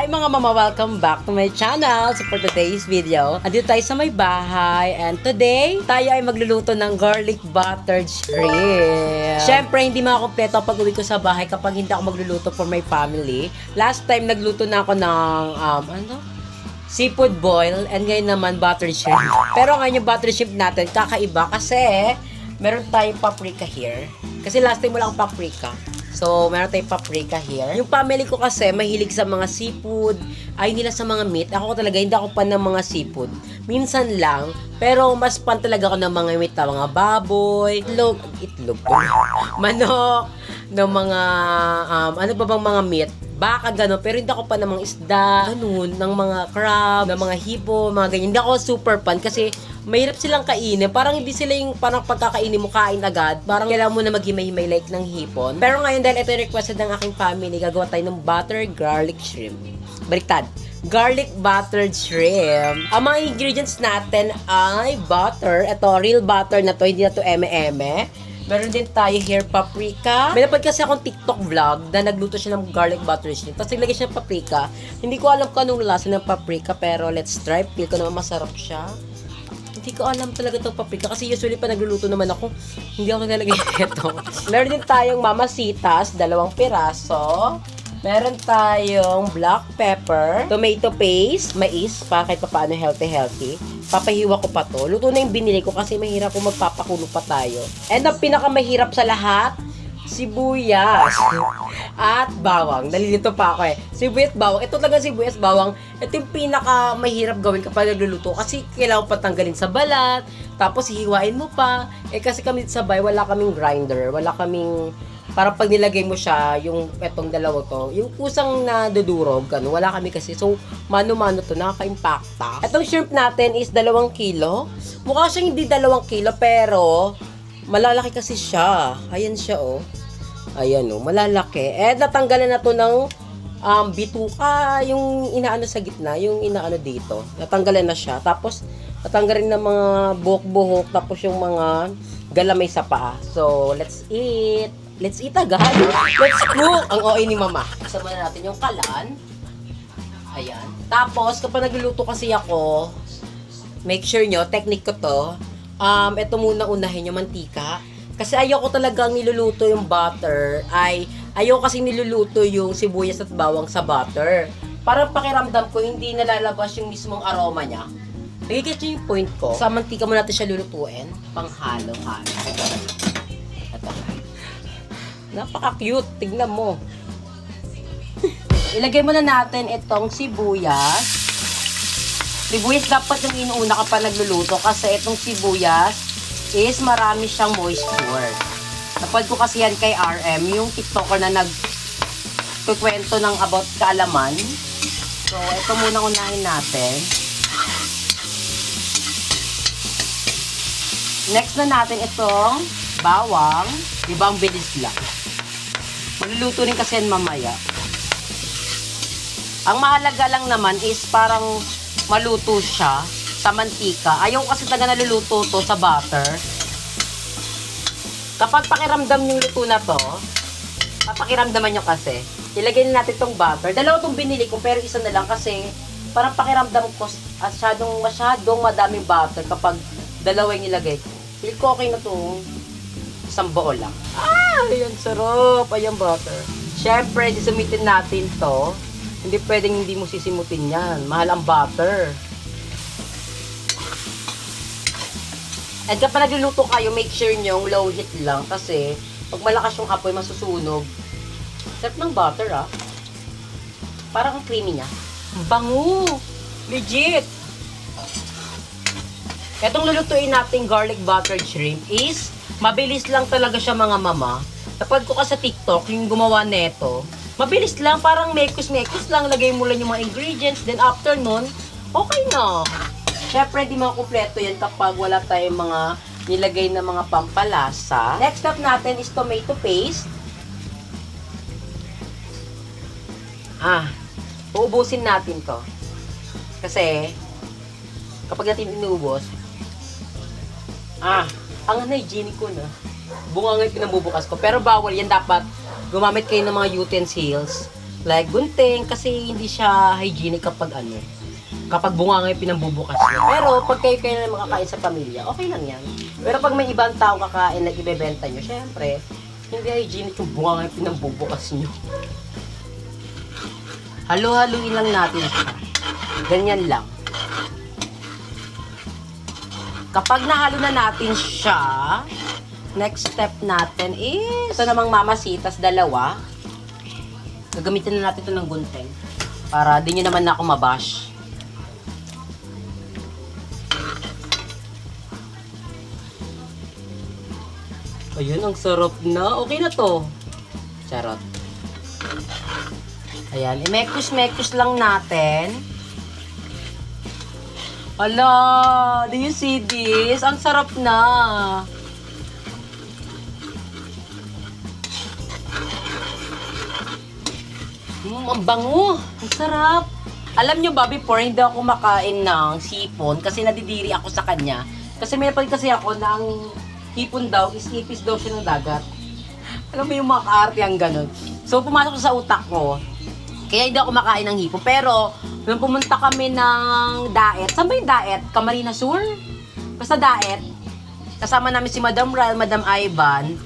Hi mga mama! Welcome back to my channel. So for today's video, andito tayo sa may bahay. And today, tayo ay magluluto ng garlic buttered shrimp. Siyempre, hindi makakompleto pag uwi ko sa bahay kapag hindi ako magluluto for my family. Last time, nagluto na ako ng, seafood boil. And ngayon naman, buttered shrimp. Pero ngayon yung buttered shrimp natin, kakaiba kasi meron tayong paprika here. Kasi last time wala akong paprika. So, meron tayong paprika here. Yung family ko kasi, mahilig sa mga seafood. Ay, nila sa mga meat. Ako talaga, hindi ako pan ng mga seafood. Minsan lang. Pero, mas pan talaga ako ng mga meat. Mga baboy, itlog, manok, ng mga, ano ba bang mga meat? Baka gano'n, pero hindi ako pa ng mga isda, ganun, ng mga crab, ng mga hipo, mga ganyan. Hindi ako super fan kasi mahirap silang kainin. Parang hindi sila yung parang pagkakainin mo, kain agad. Parang kailangan mo na maghimay-himay like ng hipon. Pero ngayon dahil ito requested ng aking family, gagawa tayo ng buttered garlic shrimp. Baliktad. Garlic buttered shrimp. Ang mga ingredients natin ay butter. Ito, real butter na to, hindi na to eme-eme. Meron din tayo here paprika. May napad kasi akong TikTok vlog na nagluto siya ng garlic butter shrimp. Tapos naglagay siya ng paprika. Hindi ko alam kung anong lasa ng paprika, pero let's try. Feel ko naman masarap siya. Hindi ko alam talaga itong paprika. Kasi usually pa nagluluto naman ako, hindi ako nalagay ito. Meron din tayong mamasitas, 2 piraso. Meron tayong black pepper, tomato paste, mais, para kahit paano healthy. Papahiwa ko pa to. Luto na yung binili ko kasi mahirap kung magpapakulo pa tayo. And ang pinakamahirap sa lahat, sibuyas at bawang. Nalilito pa ako eh. Sibuyas at bawang. Ito talaga sibuyas bawang. Ito yung pinakamahirap gawin kapag nagluluto kasi kailangan patanggalin sa balat. Tapos hihiwain mo pa. Eh kasi kami sa bahay, wala kaming grinder. Wala kaming para pag nilagay mo siya, yung etong dalawa to, yung kusang nadudurog, ano, wala kami kasi. So, mano-mano to, nakaka-impacta. Etong shrimp natin is 2 kilo. Mukha siyang hindi 2 kilo, pero malalaki kasi siya. Ayan siya, oh. Ayan, oh, malalaki. Eh, natanggalan na to ng bituka, yung inaano sa gitna, yung inaano dito. Natanggalan na siya. Tapos, natanggalin ng mga buhok-buhok, tapos yung mga galamay sa paa. So, let's eat. Let's eat agad. Let's cook. Ang OA ni mama. Kasama na natin yung kalan. Ayan. Tapos, kapag nagluluto kasi ako, make sure nyo, technique ko to, ito muna unahin yung mantika. Kasi ayoko talagang niluluto yung butter. Ayoko kasi niluluto yung sibuyas at bawang sa butter. Parang pakiramdam ko, hindi nalalabas yung mismong aroma niya. Nagigit yung point ko. Sa mantika mo natin siya lulutuin. Panghalo-halo. Ito. Napaka-cute. Tignan mo. Ilagay muna natin itong sibuyas. Sibuyas dapat yung inuuna kapag nagluluto kasi itong sibuyas is marami siyang moisture. Napad ko kasi yan kay RM, yung TikToker na nagkukwento ng about kaalaman. So, ito muna unahin natin. Next na natin itong bawang. Diba ang bilis lang. Maluluto rin kasi yan mamaya. Ang mahalaga lang naman is parang maluto siya sa mantika. Ayaw kasi talaga naluluto to sa butter. Kapag pakiramdam yung luto na to, papakiramdaman nyo kasi, ilagay na natin tong butter. 2 tong binili ko pero isa na lang kasi parang pakiramdam ko masyadong madaming butter kapag 2 yung ilagay ko. Feel ko okay na to. Isang buo lang. Ayan, sarap. Ayan, butter. Siyempre, sisumitin natin to. Hindi pwedeng hindi mo sisimutin yan. Mahal ang butter. And kapag nagluluto kayo, make sure nyo low heat lang. Kasi, pag malakas yung apoy, masusunog. Sarap ng butter, ah. Parang ang creamy niya. Bango! Legit! Itong lulutuin natin garlic buttered shrimp is mabilis lang talaga siya mga mama. Napad ko ka sa TikTok, yung gumawa neto. Mabilis lang, parang mekos-mekos lang. Lagay mo lang yung mga ingredients. Then after nun, okay na. Siyempre, di makumpleto yan kapag wala tayong mga nilagay na mga pampalasa. Next step natin is tomato paste. Uubusin natin to. Kasi, kapag natin inuubos, ang hygienic ko na. Bunga nga yung pinambubukas ko. Pero bawal yan, dapat gumamit kayo ng mga utensils Like gunting, kasi hindi siya hygienic kapag kapag bunga nga yung pinambubukas niya. Pero pag kayo na makakain sa pamilya, okay lang yan. Pero pag may ibang tao kakain na ibebenta nyo, syempre, hindi hygienic yung bunga nga yung pinambubukas nyo. Halo-haluin lang natin siya. Ganyan lang. Kapag nahalo na natin siya, next step natin is, ito namang mamasitas, dalawa. Gagamitin na natin ito ng gunting. Para di nyo naman na ako mabash. Ayun, ang sarap na. Okay na to. Charot. Ayan, imekus-mekus lang natin. Hala, do you see this? Ang sarap na. Ang bango. Ang sarap. Alam nyo ba, before hindi ako makain ng sipon kasi nadidiri ako sa kanya. Kasi may napal kasi ako ng hipon daw, isipis daw siya ng dagat. Alam mo yung mga kaarte ang ganun. So, pumasok sa utak ko. Kaya hindi ako makain ng hipon. Pero, nung pumunta kami ng Daet, saan ba yung Daet? Camarines Sur? Basta Daet. Kasama namin si Madam Ral, Madam Ivan.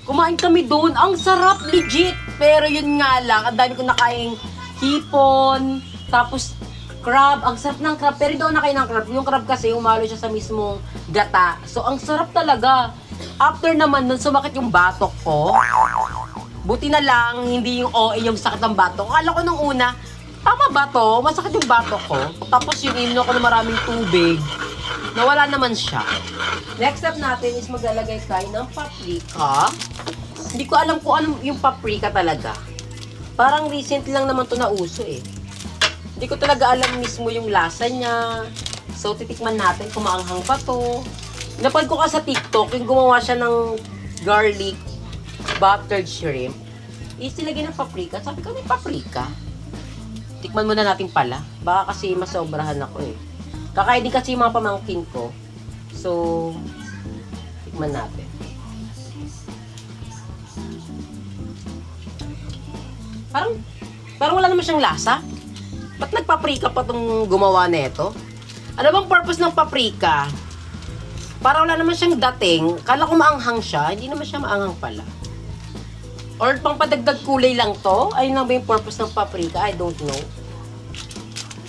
Kumain kami doon. Ang sarap, legit. Pero yun nga lang, ang dami ko nakaing hipon, tapos crab. Ang sarap ng crab. Pero doon nakain ng crab. Yung crab kasi, umalo siya sa mismong gata. So, ang sarap talaga. After naman nun, sumakit yung batok ko. Buti na lang, hindi yung OA yung sakit ng batok. Akala ko nung una, tama ba to? Masakit yung batok ko. Tapos yung ininom ko ng maraming tubig, nawala naman siya. Next step natin is maglalagay tayo ng paprika. Hindi ko alam kung anong yung paprika talaga. Parang recent lang naman to na uso eh. Hindi ko talaga alam mismo yung lasa niya. So, titikman natin kung maanghang pa to. Napad ko ka sa TikTok, yung gumawa siya ng garlic buttered shrimp. Isilagay ng paprika. Sabi ko, may paprika. Tikman muna natin pala. Baka kasi masobrahan ako eh. Kakain din kasi yung mga pamangkin ko. So, tikman natin. Parang wala naman siyang lasa. Ba't nagpaprika pa itong gumawa nito? Ano bang purpose ng paprika? Para wala naman siyang dating. Kala ko maanghang siya. Hindi naman siya maanghang pala. Or pang padagdag kulay lang to? Ayun lang ba yung purpose ng paprika? I don't know.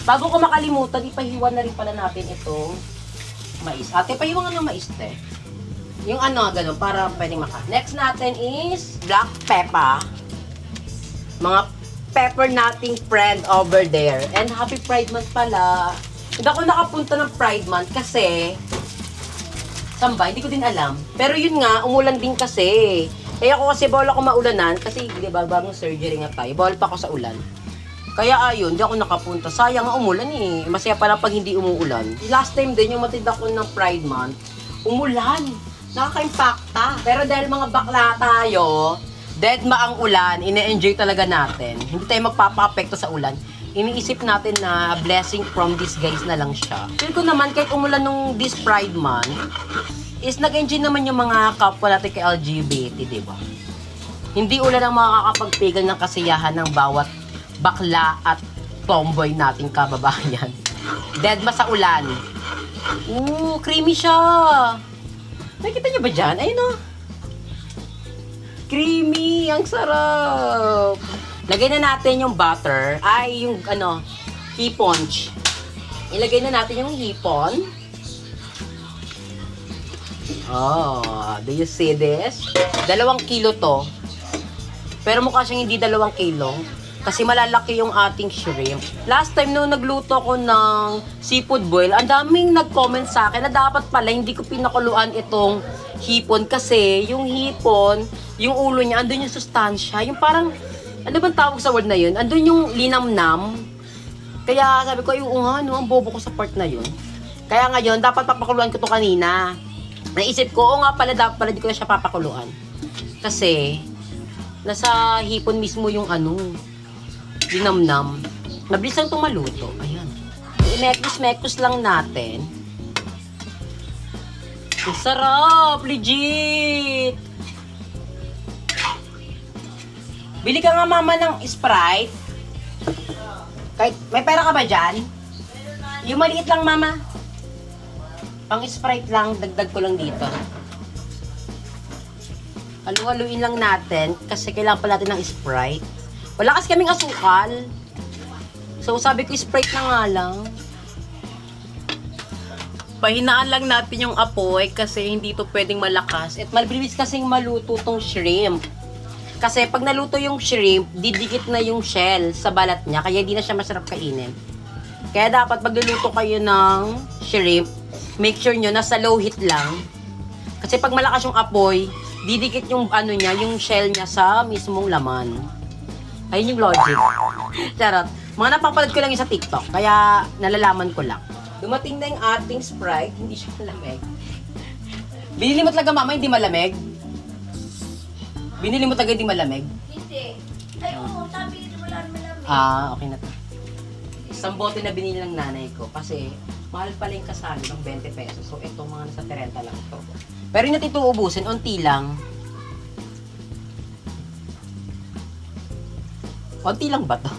Bago ko makalimutan, ipahiwa na rin pala natin itong mais. Ate, pahiwa nga ng mais, te. Yung ganun, para pwedeng maka. Next natin is black pepper. Mga pepper nating friend over there. And happy Pride Month pala. Hindi ako nakapunta ng Pride Month kasi saan ba? Hindi ko din alam. Pero yun nga, umulan din kasi. Kaya ako kasi bawal ako maulanan kasi di ba bagong surgery nga tayo. Bawal pa ako sa ulan. Kaya ayun, di ako nakapunta. Sayang nga umulan eh. Masaya pala pag hindi umuulan. Last time din yung matid ako ng Pride Month, umulan. Nakaka-impacta. Pero dahil mga bakla tayo, deadma ang ulan, ine-enjoy talaga natin. Hindi tayo magpapa-apekto sa ulan. Iniisip natin na blessing from this guys na lang siya. Feel ko naman kahit umulan nung this Pride Month, is nag-enjoy naman yung mga kapwa natin kay LGBT, di ba? Hindi ulan ang makakapagpigil ng kasiyahan ng bawat bakla at tomboy nating kababayan. Deadma sa ulan. Creamy siya. Nakikita niyo ba dyan? Ayun o. Creamy. Ang sarap. Lagay na natin yung butter. Ay, yung hipon. Ilagay na natin yung hipon. Oh, do you see this? 2 kilo to. Pero mukha siyang hindi 2 kilo. Kasi malalaki yung ating shrimp. Last time nung nagluto ko ng seafood boil, ang daming nag-comment sa akin na dapat pala hindi ko pinakuluan itong hipon. Kasi yung hipon, yung ulo niya, andun yung sustansya. Yung parang, ano bang tawag sa word na yun? Andun yung linamnam. Kaya sabi ko, ang bobo ko sa part na yun. Kaya ngayon, dapat papakuluan ko to kanina. Naisip ko, nga pala, dapat pala di ko na siya papakuluan. Kasi, nasa hipon mismo yung linamnam. Mabilis lang itong maluto. Ayan. I-mekos-mekos lang natin. Ang sarap! Legit! Bili ka nga mama ng Sprite. Kahit, may pera ka ba dyan? Yung maliit lang, mama. Pang Sprite lang, dagdag ko lang dito. Halu-haluin lang natin kasi kailangan pa natin ng Sprite. Wala kasi kaming asukal. So, sabi ko Sprite na nga lang. Pahinaan lang natin yung apoy kasi hindi to pwedeng malakas. At mabilis kasing maluto tong shrimp. Kasi pag naluto yung shrimp, didikit na yung shell sa balat niya. Kaya hindi na siya masarap kainin. Kaya dapat pag luluto kayo ng shrimp, make sure nyo nasa low heat lang. Kasi pag malakas yung apoy, didikit yung ano niya, yung shell niya sa mismong laman. Ayun yung logic. Charot. Mga napapalad ko lang yung sa TikTok. Kaya nalalaman ko lang. Dumating na yung ating Sprite. Hindi siya malamig. Binili mo talaga, mama, hindi malamig? Binili mo talaga hindi malamig? Hindi. Ay, oo, sabi nito wala malamig. Ah, okay na to. Isang bote na binili ng nanay ko kasi mahal pala yung kasali ng 20 pesos. So, ito mga nasa 30 lang ito. Pero yung natin ubusin, unti lang. Unti lang ba to?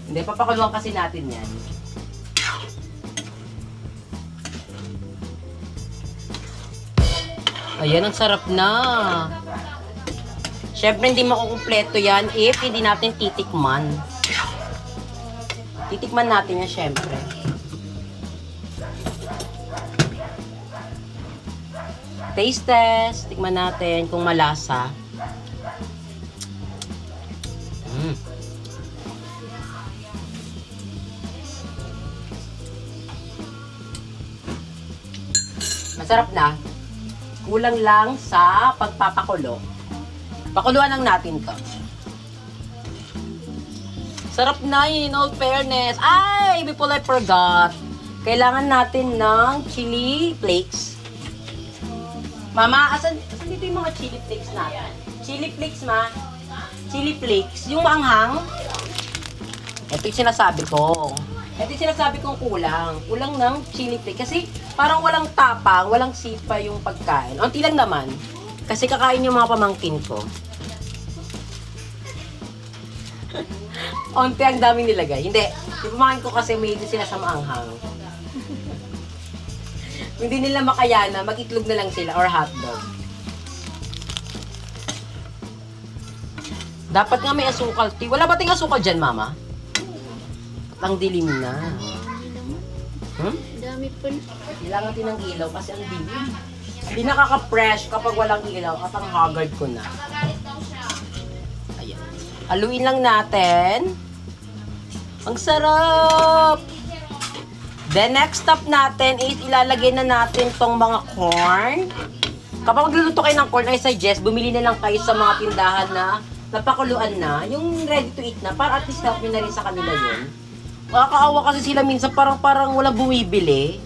Hindi, papakuluan kasi natin yan. Ayan, ang sarap na. Siyempre, hindi makukumpleto yan if hindi natin titikman. Titikman natin yan, siyempre. Taste test. Tikman natin kung malasa. Masarap na. Kulang lang sa pagpapakulo. Pakuluan lang natin to. Sarap na in all fairness. Ay, before I forgot. Kailangan natin ng chili flakes. Mama, asan dito yung mga chili flakes natin? Chili flakes, ma. Chili flakes. Yung maanghang. Ito yung sinasabi ko. Ito yung sinasabi kong kulang. Kulang ng chili flakes. Kasi parang walang tapang, walang sipa yung pagkain. Unti lang naman. Kasi kakain yung mga pamangkin ko. Unti ang dami nilagay. Hindi. Yung pamangkin ko kasi may sila sa maanghang. Hindi nila makayana, mag-itlog na lang sila or hotdog. Dapat nga may asukal. Wala ba ting asukal dyan, mama? Ang dilim na. Dami pa. Kailangan din ng ilaw kasi ang dilim. Hindi nakaka-fresh kapag walang ilaw at ang haggard ko na. Ayan. Haluin lang natin. Ang sarap! The next step natin is ilalagay na natin tong mga corn. Kapag magluluto kayo ng corn, I suggest bumili na lang kayo sa mga tindahan na napakuluan na. Yung ready to eat na. Para at least help nyo na rin sa kanila yun. Makakaawa kasi sila minsan parang walang bumibili.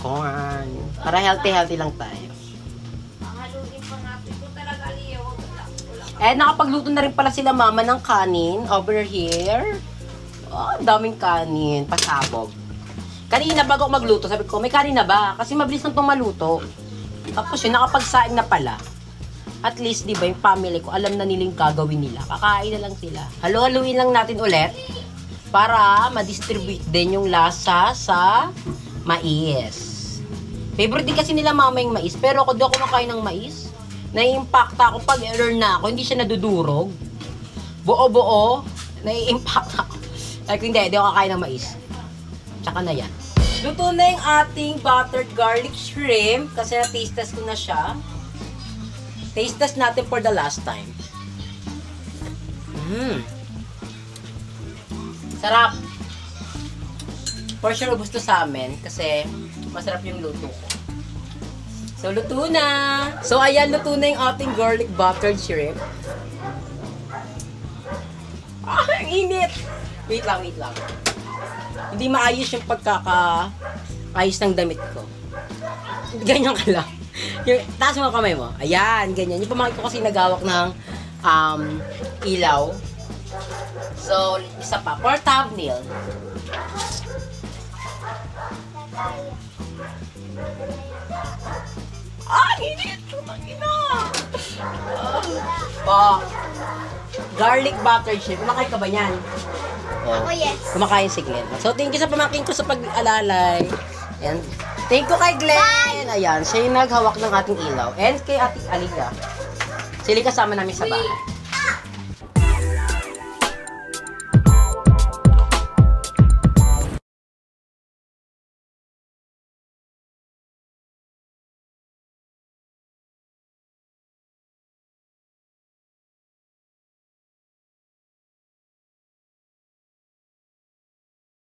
Corn. Para healthy lang tayo. Eh, nakapagluto na rin pala sila mama ng kanin over here. Oh, ang daming kanin. Pasabog. Kanina bago ako magluto, sabi ko, may kanin na ba? Kasi mabilis nang itong maluto. Tapos yun, nakapagsaing na pala. At least, di ba, yung family ko, alam na nilang gagawin nila. Kakain na lang sila. Halu-haluin lang natin ulit para ma-distribute din yung lasa sa mais. Favorite din kasi nila mama yung mais, pero ako di ako makain ng mais. Nai-impacta ako pag learn na ako, hindi siya nadudurog. Buo-buo, nai-impact ako. Like, hindi ako kakain ng mais. Tsaka na yan. Luto na yung ating buttered garlic shrimp kasi na-taste test ko na siya. Taste test natin for the last time. Sarap. For sure, gusto sa amin kasi masarap yung luto ko. So, luto na. So, ayan, luto na yung ating garlic buttered shrimp. Ah, ang init! Wait lang. Hindi maayos yung pagkaka-ayos ng damit ko. Ganyan ka lang. Yung, taas mo ang kamay mo. Ayan, ganyan. Yung pamangkin ko kasi nagawak ng ilaw. So, isa pa. For thumbnail. Ah, init! Tumangin na! garlic buttered shrimp. Kumakain ka ba yan? Ako yes. Kumakain si Glenn. So, thank you sa pamangkin ko sa pag-alalay. And thank you kay Glenn. Ayan, siya yung naghawak ng ating ilaw. And kay Ate Alika. Sila kasama namin sa bahay.